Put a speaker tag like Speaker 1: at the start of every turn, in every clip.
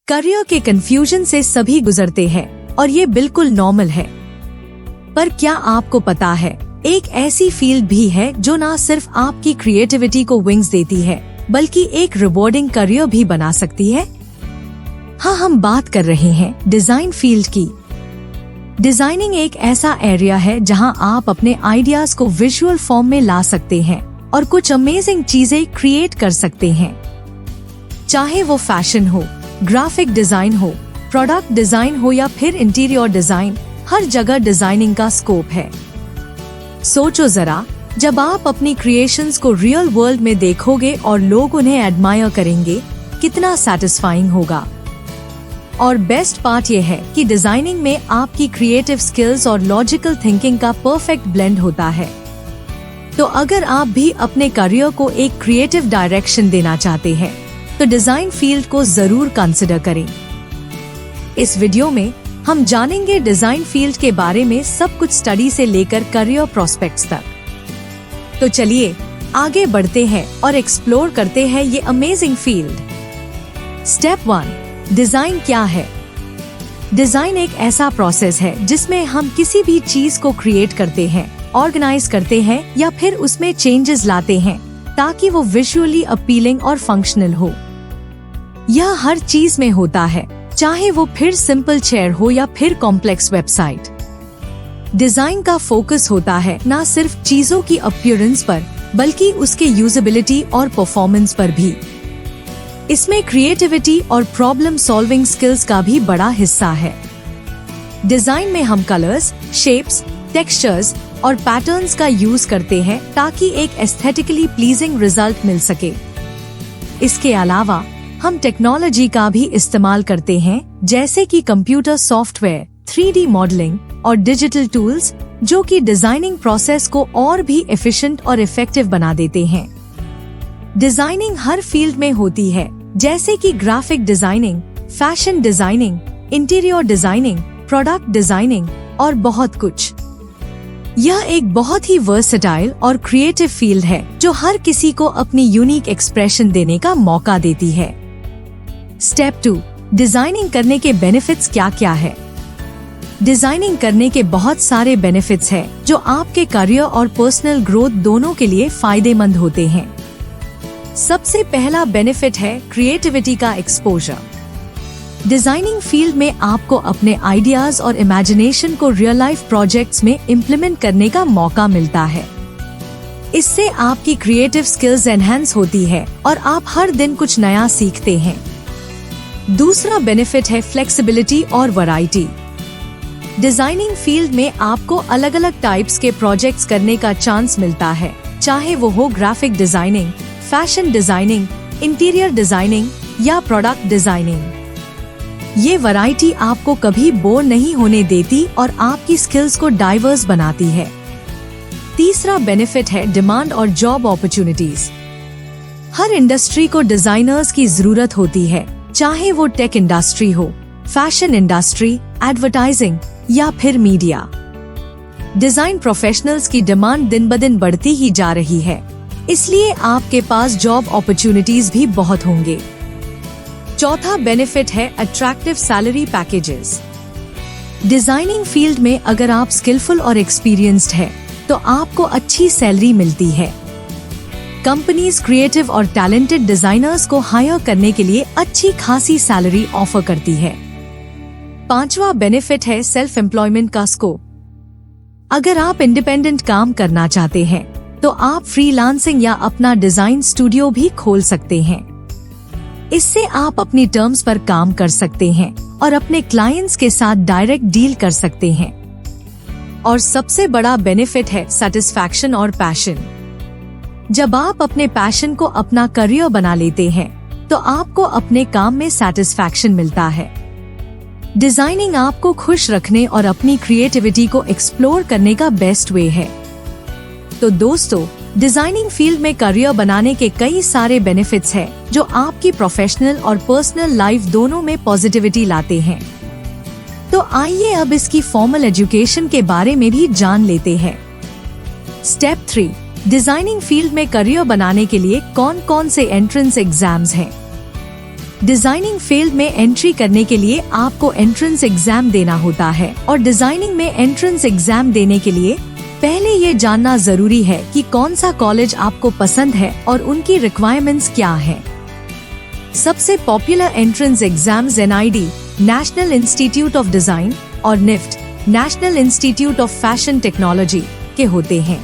Speaker 1: Career के confusion से सभी गुजरते हैं और ये बिल्कुल नॉर्मल है। पर क्या आपको पता है, एक ऐसी फील्ड भी है जो ना सिर्फ आपकी क्रिएटिविटी को विंग्स देती है बल्कि एक रिवॉर्डिंग करियर भी बना सकती है। हाँ, हम बात कर रहे हैं डिजाइन फील्ड की। डिजाइनिंग एक ऐसा एरिया है जहां आप अपने आइडियाज को विजुअल फॉर्म में ला सकते हैं और कुछ अमेजिंग चीजें क्रिएट कर सकते हैं। चाहे वो फैशन हो, ग्राफिक डिजाइन हो, प्रोडक्ट डिजाइन हो या फिर इंटीरियर डिजाइन, हर जगह डिजाइनिंग का स्कोप है। सोचो जरा, जब आप अपनी क्रिएशंस को रियल वर्ल्ड में देखोगे और लोग उन्हें एडमायर करेंगे, कितना सैटिस्फाइंग होगा। और बेस्ट पार्ट ये है कि डिजाइनिंग में आपकी क्रिएटिव स्किल्स और लॉजिकल थिंकिंग का परफेक्ट ब्लेंड होता है। तो अगर आप भी अपने करियर को एक क्रिएटिव डायरेक्शन देना चाहते हैं तो डिजाइन फील्ड को जरूर कंसिडर करें। इस वीडियो में हम जानेंगे डिजाइन फील्ड के बारे में सब कुछ, स्टडी से लेकर करियर प्रोस्पेक्ट्स तक। तो चलिए आगे बढ़ते हैं और एक्सप्लोर करते हैं ये अमेजिंग फील्ड। स्टेप 1, डिजाइन क्या है? डिजाइन एक ऐसा प्रोसेस है जिसमें हम किसी भी चीज को क्रिएट करते हैं, ऑर्गेनाइज करते हैं या फिर उसमें चेंजेस लाते हैं ताकि वो विजुअली अपीलिंग और फंक्शनल हो। यह हर चीज में होता है, चाहे वो फिर सिंपल चेयर हो या फिर कॉम्प्लेक्स वेबसाइट। डिजाइन का फोकस होता है न सिर्फ चीजों की अपीयरेंस पर बल्कि उसके यूजेबिलिटी और परफॉर्मेंस पर भी। इसमें क्रिएटिविटी और प्रॉब्लम सॉल्विंग स्किल्स का भी बड़ा हिस्सा है। डिजाइन में हम कलर्स, शेप्स, टेक्सचर्स और पैटर्न्स का यूज करते हैं ताकि एक एस्थेटिकली प्लीजिंग रिजल्ट मिल सके। इसके अलावा हम टेक्नोलॉजी का भी इस्तेमाल करते हैं, जैसे कि कंप्यूटर सॉफ्टवेयर, 3D मॉडलिंग और डिजिटल टूल्स, जो कि डिजाइनिंग प्रोसेस को और भी एफिशिएंट और इफेक्टिव बना देते हैं। डिजाइनिंग हर फील्ड में होती है, जैसे कि graphic designing, fashion designing, interior designing, product designing और बहुत कुछ। यह एक बहुत ही वर्सेटाइल और क्रिएटिव फील्ड है जो हर किसी को अपनी यूनिक एक्सप्रेशन देने का मौका देती है। स्टेप 2, डिजाइनिंग करने के बेनिफिट्स क्या क्या है? डिजाइनिंग करने के बहुत सारे बेनिफिट्स हैं जो आपके करियर और पर्सनल ग्रोथ दोनों के लिए फायदेमंद होते हैं। सबसे पहला बेनिफिट है क्रिएटिविटी का एक्सपोजर। डिजाइनिंग फील्ड में आपको अपने आइडियाज और इमेजिनेशन को रियल लाइफ प्रोजेक्ट्स में इम्प्लीमेंट करने का मौका मिलता है। इससे आपकी क्रिएटिव स्किल्स एनहांस होती है और आप हर दिन कुछ नया सीखते हैं। दूसरा बेनिफिट है फ्लेक्सिबिलिटी और वैरायटी। डिजाइनिंग फील्ड में आपको अलग अलग टाइप्स के प्रोजेक्ट्स करने का चांस मिलता है, चाहे वो हो graphic designing, fashion designing, interior designing या प्रोडक्ट डिजाइनिंग। ये वैरायटी आपको कभी बोर नहीं होने देती और आपकी स्किल्स को डाइवर्स बनाती है। तीसरा बेनिफिट है डिमांड और जॉब अपॉर्चुनिटीज। हर इंडस्ट्री को डिजाइनर्स की जरूरत होती है, चाहे वो टेक इंडस्ट्री हो, फैशन इंडस्ट्री, एडवर्टाइजिंग या फिर मीडिया। डिजाइन प्रोफेशनल्स की डिमांड दिन ब दिन बढ़ती ही जा रही है, इसलिए आपके पास जॉब अपॉर्चुनिटीज भी बहुत होंगे। चौथा बेनिफिट है attractive salary packages. Designing field में अगर आप स्किलफुल और एक्सपीरियंस्ड है तो आपको अच्छी सैलरी मिलती है। कंपनीज क्रिएटिव और टैलेंटेड डिजाइनर्स को हायर करने के लिए अच्छी खासी सैलरी ऑफर करती है। पांचवा बेनिफिट है सेल्फ एम्प्लॉयमेंट का स्कोप। अगर आप इंडिपेंडेंट काम करना चाहते हैं तो आप फ्रीलांसिंग या अपना डिजाइन स्टूडियो भी खोल सकते हैं। इससे आप अपनी टर्म्स पर काम कर सकते हैं और अपने क्लाइंट्स के साथ डायरेक्ट डील कर सकते हैं। और सबसे बड़ा बेनिफिट है सेटिस्फैक्शन और पैशन। जब आप अपने पैशन को अपना करियर बना लेते हैं तो आपको अपने काम में सेटिस्फैक्शन मिलता है। डिजाइनिंग आपको खुश रखने और अपनी क्रिएटिविटी को एक्सप्लोर करने का बेस्ट वे है। तो दोस्तों, डिजाइनिंग फील्ड में करियर बनाने के कई सारे बेनिफिट्स हैं जो आपकी प्रोफेशनल और पर्सनल लाइफ दोनों में पॉजिटिविटी लाते हैं। तो आइए अब इसकी फॉर्मल एजुकेशन के बारे में भी जान लेते हैं। स्टेप 3, डिजाइनिंग फील्ड में करियर बनाने के लिए कौन कौन से एंट्रेंस एग्जाम्स हैं। डिजाइनिंग फील्ड में एंट्री करने के लिए आपको एंट्रेंस एग्जाम देना होता है और डिजाइनिंग में एंट्रेंस एग्जाम देने के लिए पहले ये जानना जरूरी है कि कौन सा कॉलेज आपको पसंद है और उनकी रिक्वायरमेंट्स क्या हैं। सबसे popular entrance exams NID national institute of design और NIFT national institute of fashion technology के होते हैं।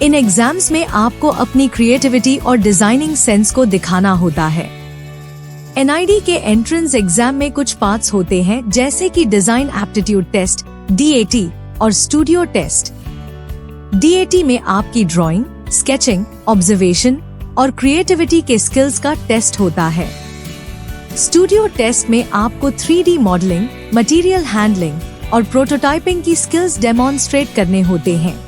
Speaker 1: इन एग्जाम्स में आपको अपनी क्रिएटिविटी और डिजाइनिंग सेंस को दिखाना होता है। NID के एंट्रेंस एग्जाम में कुछ पार्ट्स होते हैं जैसे कि डिजाइन एप्टीट्यूड टेस्ट DAT और स्टूडियो टेस्ट। DAT में आपकी ड्राइंग, स्केचिंग, ऑब्जर्वेशन और क्रिएटिविटी के स्किल्स का टेस्ट होता है। स्टूडियो टेस्ट में आपको 3D मॉडलिंग, मटेरियल हैंडलिंग और प्रोटोटाइपिंग की स्किल्स डेमोन्स्ट्रेट करने होते हैं।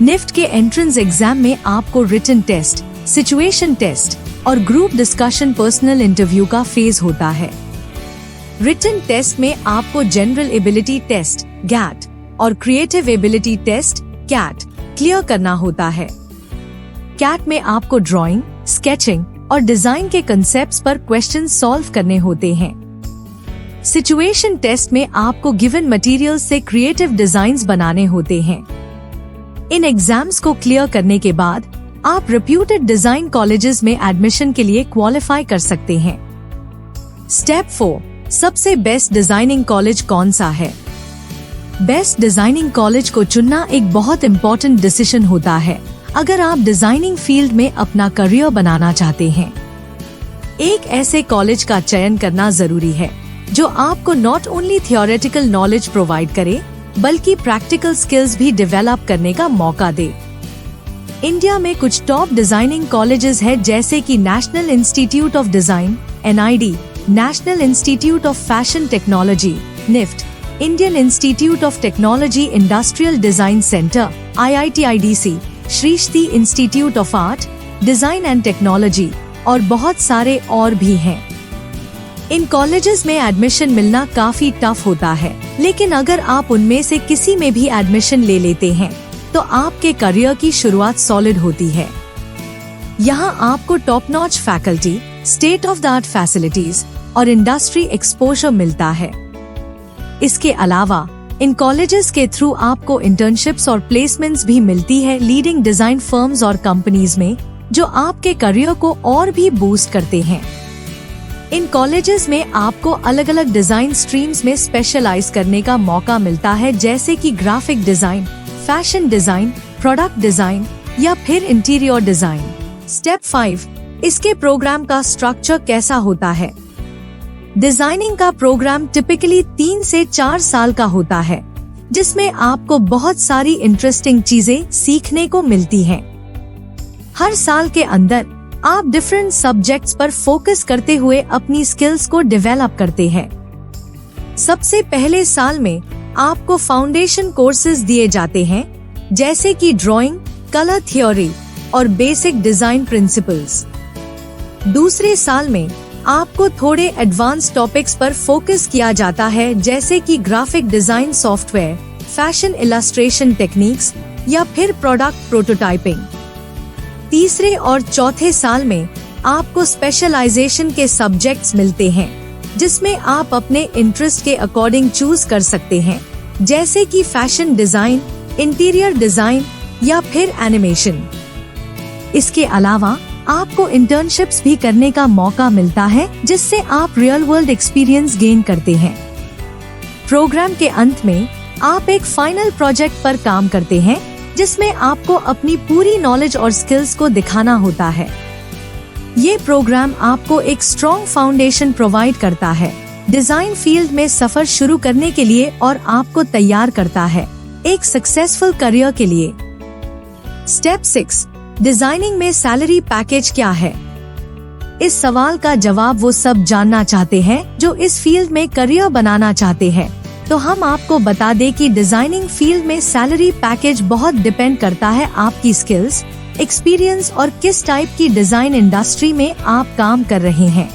Speaker 1: NIFT के एंट्रेंस एग्जाम में आपको रिटन टेस्ट, सिचुएशन टेस्ट और ग्रुप डिस्कशन पर्सनल इंटरव्यू का फेज होता है। रिटन टेस्ट में आपको जनरल एबिलिटी टेस्ट GAT और creative ability test CAT clear करना होता है। CAT में आपको ड्राइंग, स्केचिंग और डिजाइन के कंसेप्ट्स पर क्वेश्चन सॉल्व करने होते हैं। सिचुएशन टेस्ट में आपको गिवन मटेरियल से क्रिएटिव डिजाइन्स बनाने होते हैं। इन एग्जाम्स को क्लियर करने के बाद आप रेप्यूटेड डिजाइन कॉलेजेस में एडमिशन के लिए क्वालिफाई कर सकते हैं। स्टेप 4, सबसे बेस्ट डिजाइनिंग कॉलेज कौन सा है? बेस्ट डिजाइनिंग कॉलेज को चुनना एक बहुत इम्पोर्टेंट डिसीजन होता है अगर आप डिजाइनिंग फील्ड में अपना करियर बनाना चाहते हैं। एक ऐसे कॉलेज का चयन करना जरूरी है जो आपको not only theoretical knowledge provide करे बल्कि प्रैक्टिकल स्किल्स भी डेवलप करने का मौका दे। इंडिया में कुछ टॉप डिजाइनिंग कॉलेजेस है जैसे कि national institute of design NID, national institute of fashion technology NIFT, Indian institute of technology industrial design centre IIT-IDC, Srishti institute of art, design and technology और बहुत सारे और भी हैं। इन कॉलेजेस में एडमिशन मिलना काफी टफ होता है, लेकिन अगर आप उनमें से किसी में भी एडमिशन ले लेते हैं तो आपके करियर की शुरुआत सॉलिड होती है। यहाँ आपको top notch faculty, state of the art facilities और इंडस्ट्री एक्सपोजर मिलता है। इसके अलावा इन कॉलेजेस के थ्रू आपको इंटर्नशिप्स और प्लेसमेंट्स भी मिलती है लीडिंग डिजाइन फर्म्स और कंपनीज में, जो आपके करियर को और भी बूस्ट करते हैं। इन कॉलेजेस में आपको अलग अलग डिजाइन स्ट्रीम्स में स्पेशलाइज करने का मौका मिलता है जैसे कि graphic design, fashion design, product design या फिर इंटीरियर डिजाइन। स्टेप 5, इसके प्रोग्राम का स्ट्रक्चर कैसा होता है? डिजाइनिंग का प्रोग्राम टिपिकली 3 से 4 साल का होता है, जिसमें आपको बहुत सारी इंटरेस्टिंग चीजें सीखने को मिलती हैं। हर साल के अंदर आप डिफरेंट सब्जेक्ट्स पर फोकस करते हुए अपनी स्किल्स को डेवलप करते हैं। सबसे पहले साल में आपको फाउंडेशन कोर्सेज दिए जाते हैं जैसे कि ड्राइंग, कलर थ्योरी और बेसिक डिजाइन प्रिंसिपल्स। दूसरे साल में आपको थोड़े एडवांस टॉपिक्स पर फोकस किया जाता है जैसे कि graphic design software, fashion illustration techniques या फिर प्रोडक्ट प्रोटोटाइपिंग। तीसरे और चौथे साल में आपको स्पेशलाइजेशन के सब्जेक्ट्स मिलते हैं जिसमें आप अपने इंटरेस्ट के अकॉर्डिंग चूज कर सकते हैं जैसे कि फैशन डिजाइन, इंटीरियर डिजाइन या फिर एनिमेशन। इसके अलावा आपको इंटर्नशिप्स भी करने का मौका मिलता है जिससे आप रियल वर्ल्ड एक्सपीरियंस गेन करते हैं। प्रोग्राम के अंत में आप एक फाइनल प्रोजेक्ट पर काम करते हैं जिसमें आपको अपनी पूरी नॉलेज और स्किल्स को दिखाना होता है। ये प्रोग्राम आपको एक स्ट्रॉन्ग फाउंडेशन प्रोवाइड करता है डिजाइन फील्ड में सफर शुरू करने के लिए और आपको तैयार करता है एक सक्सेसफुल करियर के लिए। स्टेप 6, डिजाइनिंग में सैलरी पैकेज क्या है? इस सवाल का जवाब वो सब जानना चाहते हैं जो इस फील्ड में करियर बनाना चाहते हैं। तो हम आपको बता दें कि डिजाइनिंग फील्ड में सैलरी पैकेज बहुत डिपेंड करता है आपकी स्किल्स, एक्सपीरियंस और किस टाइप की डिजाइन इंडस्ट्री में आप काम कर रहे हैं।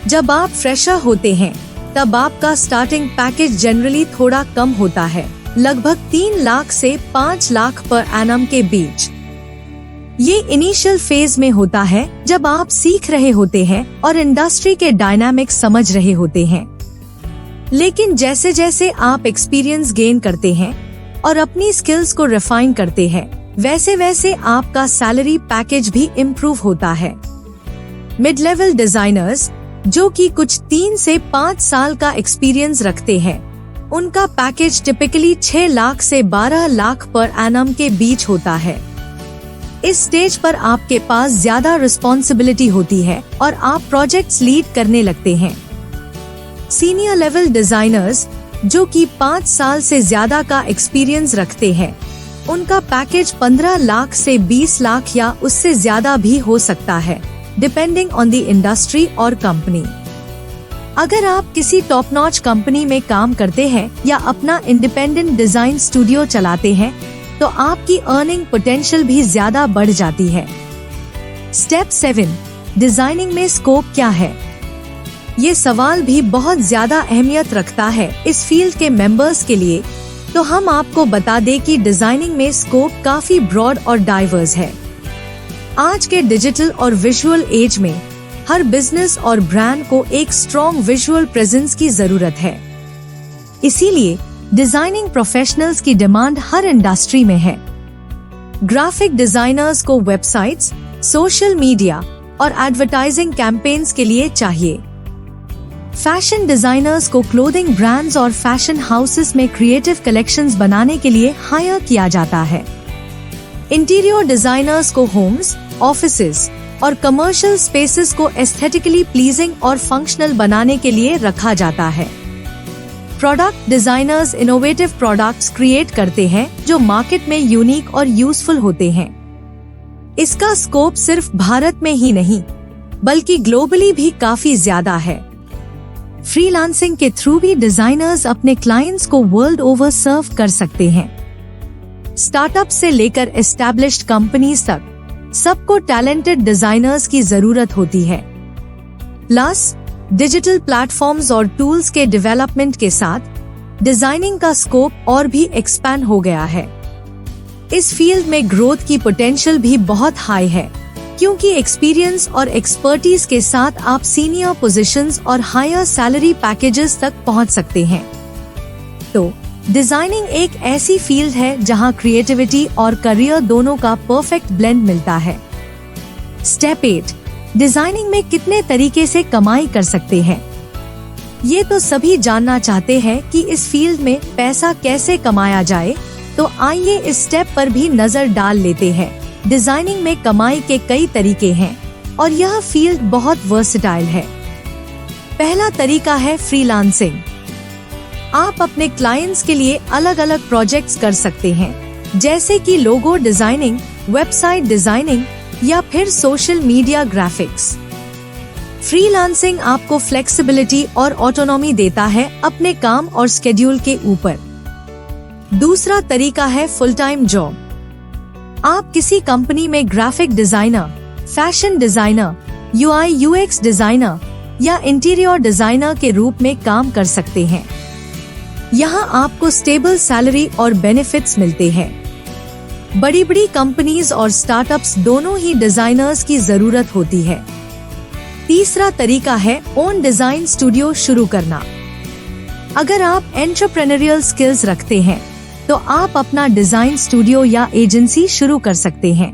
Speaker 1: जब आप फ्रेशर होते हैं तब आपका स्टार्टिंग पैकेज जनरली थोड़ा कम होता है, लगभग 3 लाख से 5 लाख पर एनम के बीच। ये इनिशियल फेज में होता है जब आप सीख रहे होते हैं और इंडस्ट्री के डायनामिक्स समझ रहे होते हैं। लेकिन जैसे जैसे आप एक्सपीरियंस गेन करते हैं और अपनी स्किल्स को रिफाइन करते हैं, वैसे वैसे आपका सैलरी पैकेज भी इम्प्रूव होता है। मिड लेवल डिजाइनर्स जो कि कुछ 3 से 5 साल का एक्सपीरियंस रखते हैं, उनका पैकेज टिपिकली 6 लाख से 12 लाख पर एनम के बीच होता है। इस स्टेज पर आपके पास ज्यादा रिस्पॉन्सिबिलिटी होती है और आप प्रोजेक्ट्स लीड करने लगते हैं। सीनियर लेवल डिजाइनर्स जो कि 5 साल से ज्यादा का एक्सपीरियंस रखते हैं, उनका पैकेज 15 लाख से 20 लाख या उससे ज्यादा भी हो सकता है, डिपेंडिंग ऑन द इंडस्ट्री और कंपनी। अगर आप किसी टॉप नॉच कंपनी में काम करते हैं या अपना इंडिपेंडेंट डिजाइन स्टूडियो चलाते हैं, तो आपकी अर्निंग पोटेंशियल भी ज्यादा बढ़ जाती है। स्टेप 7, डिजाइनिंग में स्कोप क्या है? ये सवाल भी बहुत ज्यादा अहमियत रखता है इस फील्ड के मेंबर्स के लिए, तो हम आपको बता दें कि डिजाइनिंग में स्कोप काफी ब्रॉड और डाइवर्स है। आज के डिजिटल और विजुअल एज में हर बिजनेस और ब्रांड को एक स्ट्रॉन्ग विजुअल प्रेजेंस की जरूरत है। इसीलिए डिजाइनिंग प्रोफेशनल्स की डिमांड हर इंडस्ट्री में है। ग्राफिक डिजाइनर्स को वेबसाइट्स, सोशल मीडिया और एडवर्टाइजिंग कैंपेन्स के लिए चाहिए। फैशन डिजाइनर्स को क्लोथिंग ब्रांड्स और फैशन हाउसेस में क्रिएटिव कलेक्शंस बनाने के लिए हायर किया जाता है। इंटीरियर डिजाइनर्स को होम्स, ऑफिसेज और कमर्शियल स्पेसेस को एस्थेटिकली प्लीजिंग और फंक्शनल बनाने के लिए रखा जाता है। Product designers innovative products create करते हैं जो मार्केट में यूनिक और यूजफुल होते हैं। इसका स्कोप सिर्फ भारत में ही नहीं बल्कि ग्लोबली भी काफी ज्यादा है। फ्रीलांसिंग के थ्रू भी डिजाइनर्स अपने क्लाइंट्स को वर्ल्ड ओवर सर्व कर सकते हैं। स्टार्टअप से लेकर एस्टैब्लिश्ड कंपनीज तक सबको टैलेंटेड डिजाइनर्स की जरूरत होती है। प्लस डिजिटल प्लेटफॉर्म्स और टूल्स के डेवलपमेंट के साथ डिजाइनिंग का स्कोप और भी एक्सपैंड हो गया है। इस फील्ड में ग्रोथ की पोटेंशियल भी बहुत हाई है, क्योंकि एक्सपीरियंस और एक्सपर्टीज के साथ आप सीनियर पोजीशंस और हायर सैलरी पैकेजेस तक पहुंच सकते हैं। तो डिजाइनिंग एक ऐसी फील्ड है जहां क्रिएटिविटी और करियर दोनों का परफेक्ट ब्लेंड मिलता है। स्टेप 8, डिजाइनिंग में कितने तरीके से कमाई कर सकते हैं? ये तो सभी जानना चाहते हैं कि इस फील्ड में पैसा कैसे कमाया जाए, तो आइए इस स्टेप पर भी नजर डाल लेते हैं। डिजाइनिंग में कमाई के कई तरीके हैं और यह फील्ड बहुत वर्सेटाइल है। पहला तरीका है फ्रीलांसिंग। आप अपने क्लाइंट्स के लिए अलग अलग प्रोजेक्ट्स कर सकते हैं, जैसे कि लोगो डिजाइनिंग, वेबसाइट डिजाइनिंग या फिर सोशल मीडिया ग्राफिक्स। फ्रीलांसिंग आपको फ्लेक्सिबिलिटी और ऑटोनॉमी देता है अपने काम और स्केड्यूल के ऊपर। दूसरा तरीका है फुल टाइम जॉब। आप किसी कंपनी में graphic designer, fashion designer, UI UX designer या इंटीरियर डिजाइनर के रूप में काम कर सकते हैं। यहाँ आपको स्टेबल सैलरी और बेनिफिट्स मिलते हैं। बड़ी बड़ी कंपनीज और स्टार्टअप्स दोनों ही डिजाइनर्स की जरूरत होती है। तीसरा तरीका है ओन डिजाइन स्टूडियो शुरू करना। अगर आप एंटरप्रेन्योरियल स्किल्स रखते हैं तो आप अपना डिजाइन स्टूडियो या एजेंसी शुरू कर सकते हैं।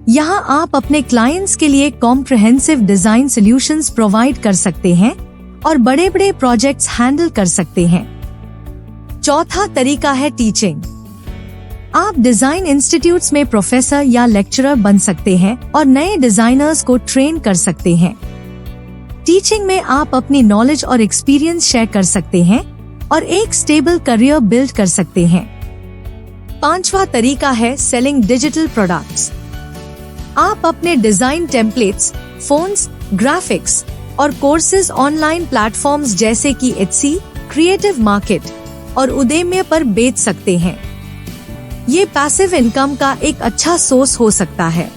Speaker 1: यहाँ आप अपने क्लाइंट्स के लिए कॉम्प्रिहेंसिव डिजाइन सॉल्यूशंस प्रोवाइड कर सकते हैं और बड़े बड़े प्रोजेक्ट्स हैंडल कर सकते हैं। चौथा तरीका है टीचिंग। आप डिजाइन इंस्टीट्यूट्स में प्रोफेसर या लेक्चरर बन सकते हैं और नए डिजाइनर्स को ट्रेन कर सकते हैं। टीचिंग में आप अपनी नॉलेज और एक्सपीरियंस शेयर कर सकते हैं और एक स्टेबल करियर बिल्ड कर सकते हैं। पांचवा तरीका है सेलिंग डिजिटल प्रोडक्ट्स। आप अपने डिजाइन टेम्पलेट्स, फोन्स, ग्राफिक्स और कोर्सेज ऑनलाइन प्लेटफॉर्म्स जैसे कि Etsy, क्रिएटिव मार्केट और उदेम्य पर बेच सकते हैं। ये पैसिव इनकम का एक अच्छा सोर्स हो सकता है।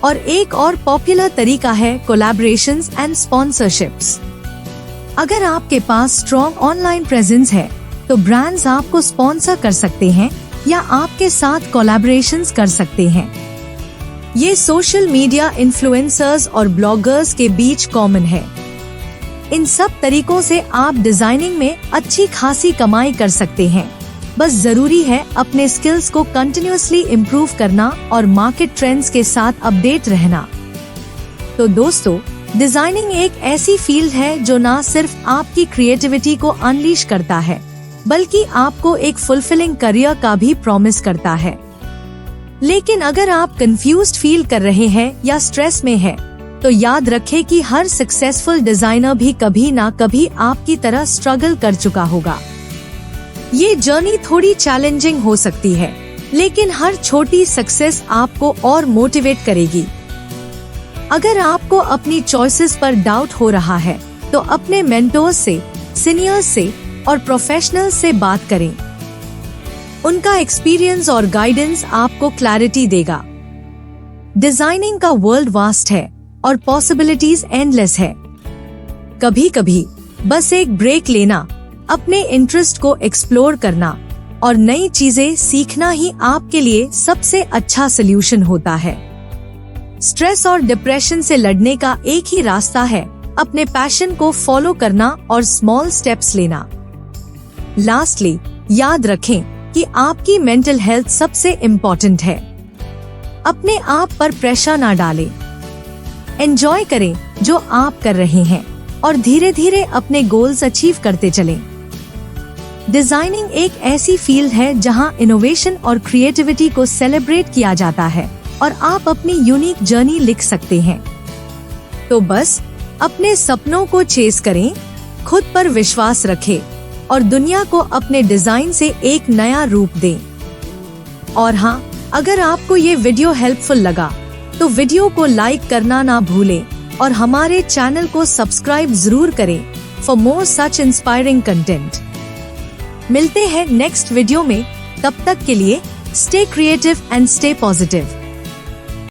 Speaker 1: और एक और पॉपुलर तरीका है कोलैबोरेशंस एंड स्पॉन्सरशिप्स। अगर आपके पास स्ट्रॉन्ग ऑनलाइन प्रेजेंस है तो ब्रांड्स आपको स्पॉन्सर कर सकते हैं या आपके साथ कोलैबोरेशंस कर सकते हैं। ये सोशल मीडिया इन्फ्लुएंसर्स और ब्लॉगर्स के बीच कॉमन है। इन सब तरीकों से आप डिजाइनिंग में अच्छी खासी कमाई कर सकते हैं। बस जरूरी है अपने स्किल्स को कंटिन्यूअसली इम्प्रूव करना और मार्केट ट्रेंड्स के साथ अपडेट रहना। तो दोस्तों, डिजाइनिंग एक ऐसी फील्ड है जो ना सिर्फ आपकी क्रिएटिविटी को अनलीश करता है, बल्कि आपको एक फुलफिलिंग करियर का भी प्रॉमिस करता है। लेकिन अगर आप कंफ्यूज्ड फील कर रहे हैं या स्ट्रेस में हैं, तो याद रखें कि हर सक्सेसफुल डिजाइनर भी कभी ना कभी आपकी तरह स्ट्रगल कर चुका होगा। ये जर्नी थोड़ी चैलेंजिंग हो सकती है, लेकिन हर छोटी सक्सेस आपको और मोटिवेट करेगी। अगर आपको अपनी चॉइसेस पर डाउट हो रहा है, तो अपने मेंटोर्स से, सीनियर्स से और प्रोफेशनल्स से बात करें। उनका एक्सपीरियंस और गाइडेंस आपको क्लैरिटी देगा। डिजाइनिंग का वर्ल्ड वास्ट है और पॉसिबिलिटीज एंडलेस है। कभी कभी बस एक ब्रेक लेना, अपने इंटरेस्ट को एक्सप्लोर करना और नई चीजें सीखना ही आपके लिए सबसे अच्छा सलूशन होता है। स्ट्रेस और डिप्रेशन से लड़ने का एक ही रास्ता है, अपने पैशन को फॉलो करना और स्मॉल स्टेप्स लेना। लास्टली, याद रखें कि आपकी मेंटल हेल्थ सबसे इम्पोर्टेंट है। अपने आप पर प्रेशर ना डालें। एंजॉय करें जो आप कर रहे हैं और धीरे धीरे अपने गोल्स अचीव करते चलें। डिजाइनिंग एक ऐसी फील्ड है जहां इनोवेशन और क्रिएटिविटी को सेलिब्रेट किया जाता है और आप अपनी यूनिक जर्नी लिख सकते हैं। तो बस अपने सपनों को चेस करें, खुद पर विश्वास रखें और दुनिया को अपने डिजाइन से एक नया रूप दें। और हाँ, अगर आपको ये वीडियो हेल्पफुल लगा तो वीडियो को लाइक करना ना भूलें और हमारे चैनल को सब्सक्राइब जरूर करें for more such inspiring content. मिलते हैं नेक्स्ट वीडियो में, तब तक के लिए stay creative and stay positive.